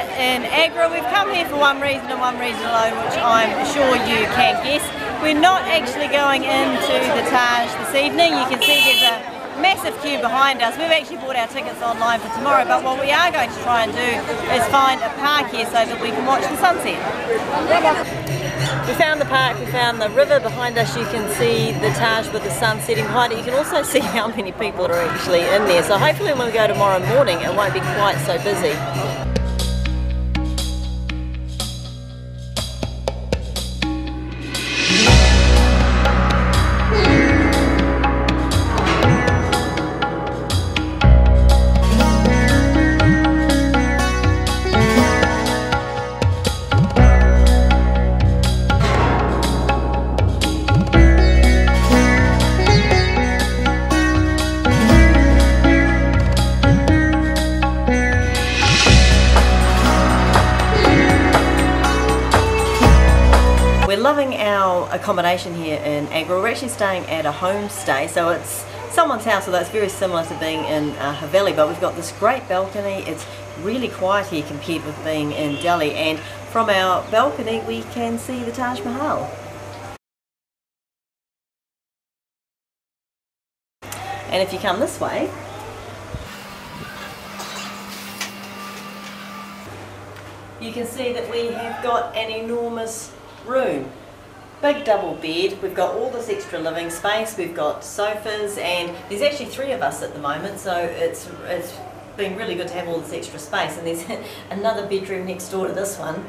here in Agra. We've come here for one reason and one reason alone, which I'm sure you can guess. We're not actually going into the Taj this evening. You can see there's a massive queue behind us. We've actually bought our tickets online for tomorrow, but what we are going to try and do is find a park here so that we can watch the sunset. We found the park, we found the river behind us. You can see the Taj with the sun setting behind it. You can also see how many people are actually in there. So hopefully when we go tomorrow morning it won't be quite so busy. Loving our accommodation here in Agra. We're actually staying at a homestay, so it's someone's house, although it's very similar to being in Haveli, but we've got this great balcony. It's really quiet here compared with being in Delhi, and from our balcony we can see the Taj Mahal. And if you come this way, you can see that we have got an enormous room. Big double bed, we've got all this extra living space, we've got sofas, and there's actually 3 of us at the moment, so it's been really good to have all this extra space. And there's another bedroom next door to this one.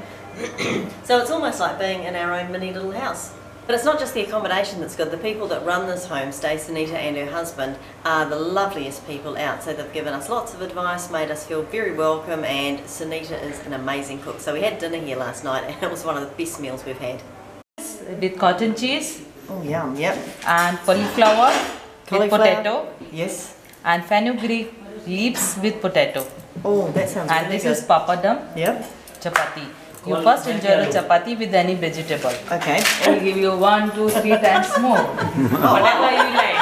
So it's almost like being in our own mini little house. But it's not just the accommodation that's good. The people that run this homestay, Sunita and her husband, are the loveliest people out. So they've given us lots of advice, made us feel very welcome, and Sunita is an amazing cook. So we had dinner here last night and it was one of the best meals we've had. With cotton cheese. Oh yum, yep. And cauliflower with potato. Yes. And fenugreek leaves with potato. Oh, that sounds and really this good. Is papadam. Yep. Chapati. You first enjoy the chapati with any vegetable. Okay. I will give you 1, 2, 3 times more. Whatever you like.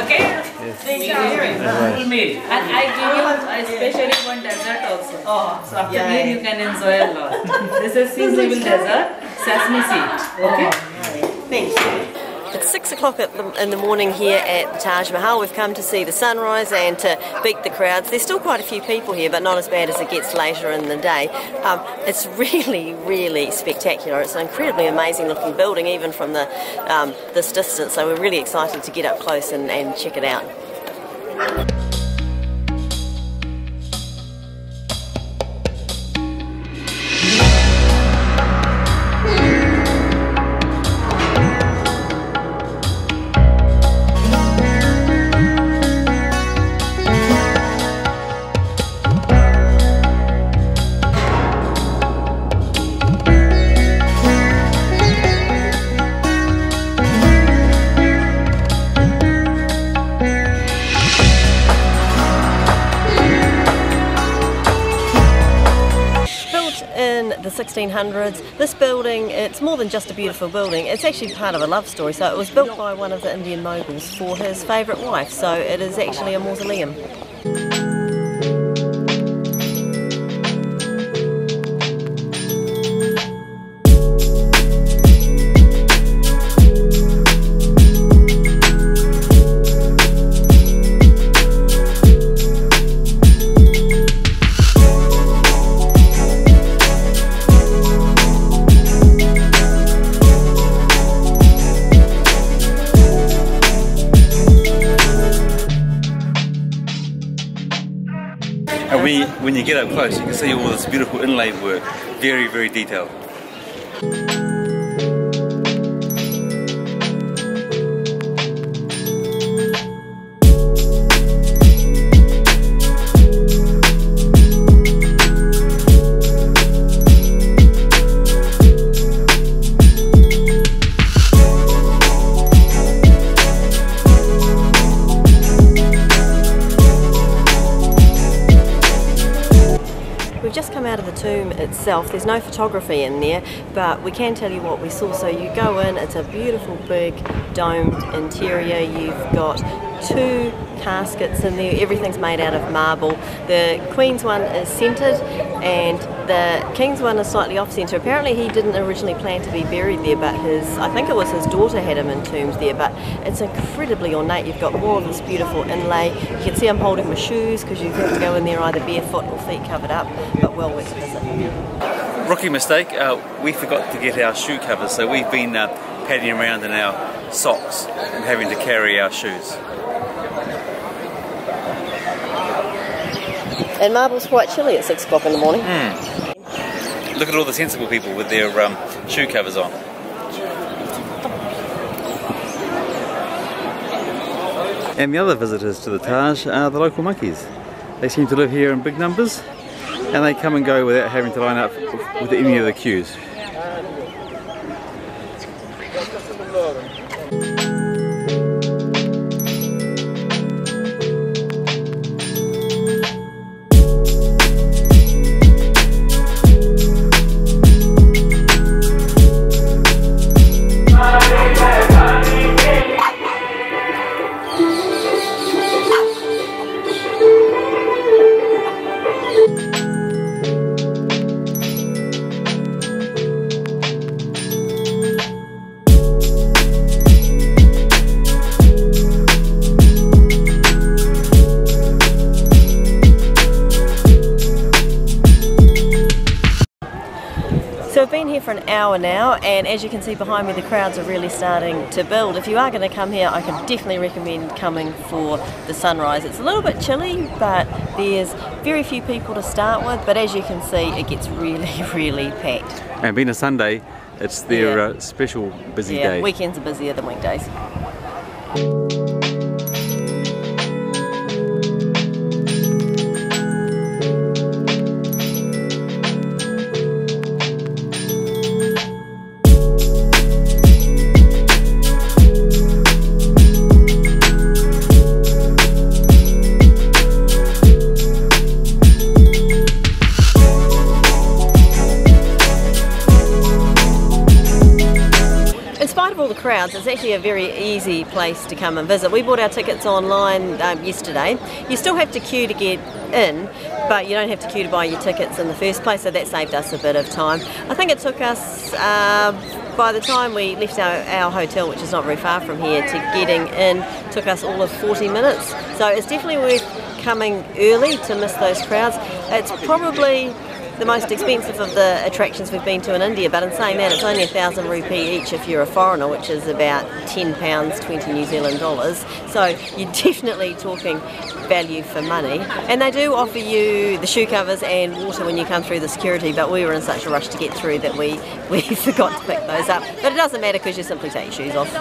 Okay? Yes. Full meal. And I give you especially one dessert also. Oh, so after meal you can enjoy a lot. This is seasonable dessert, sesame seed. Okay? Thank you. It's 6 o'clock in the morning here at the Taj Mahal. We've come to see the sunrise and to beat the crowds. There's still quite a few people here, but not as bad as it gets later in the day. It's really, really spectacular. It's an incredibly amazing looking building, even from this distance. So we're really excited to get up close and check it out. In the 1600s, this building, it's more than just a beautiful building, it's actually part of a love story. So it was built by one of the Indian moguls for his favourite wife, so it is actually a mausoleum. And when you get up close, you can see all this beautiful inlaid work, very, very detailed. We've just come out of the tomb itself. There's no photography in there, but we can tell you what we saw. So you go in, it's a beautiful big domed interior. You've got 2 caskets in there. Everything's made out of marble. The Queen's one is centred and the King's one is slightly off centre. Apparently he didn't originally plan to be buried there, but I think it was his daughter had him entombed there, but it's incredibly ornate. You've got more of this beautiful inlay. You can see I'm holding my shoes because you have to go in there either barefoot or feet covered up, but well worth a visit. Rookie mistake, we forgot to get our shoe covers, so we've been padding around in our socks and having to carry our shoes. And Marble's quite chilly at 6 o'clock in the morning. Look at all the sensible people with their shoe covers on. And the other visitors to the Taj are the local monkeys. They seem to live here in big numbers and they come and go without having to line up with any of the queues. So I've been here for an hour now, and as you can see behind me the crowds are really starting to build. If you are going to come here, I can definitely recommend coming for the sunrise. It's a little bit chilly, but there's very few people to start with, but as you can see it gets really, really packed. And being a Sunday, it's their special busy day. Weekends are busier than weekdays. In spite of all the crowds, it's actually a very easy place to come and visit. We bought our tickets online yesterday. You still have to queue to get in, but you don't have to queue to buy your tickets in the first place, so that saved us a bit of time. I think it took us, by the time we left our hotel, which is not very far from here, to getting in, took us all of 40 minutes. So it's definitely worth coming early to miss those crowds. It's probably the most expensive of the attractions we've been to in India, but in saying that, it's only 1,000 rupee each if you're a foreigner, which is about £10, 20 New Zealand dollars. So you're definitely talking value for money. And they do offer you the shoe covers and water when you come through the security, but we were in such a rush to get through that we forgot to pick those up. But it doesn't matter because you simply take your shoes off.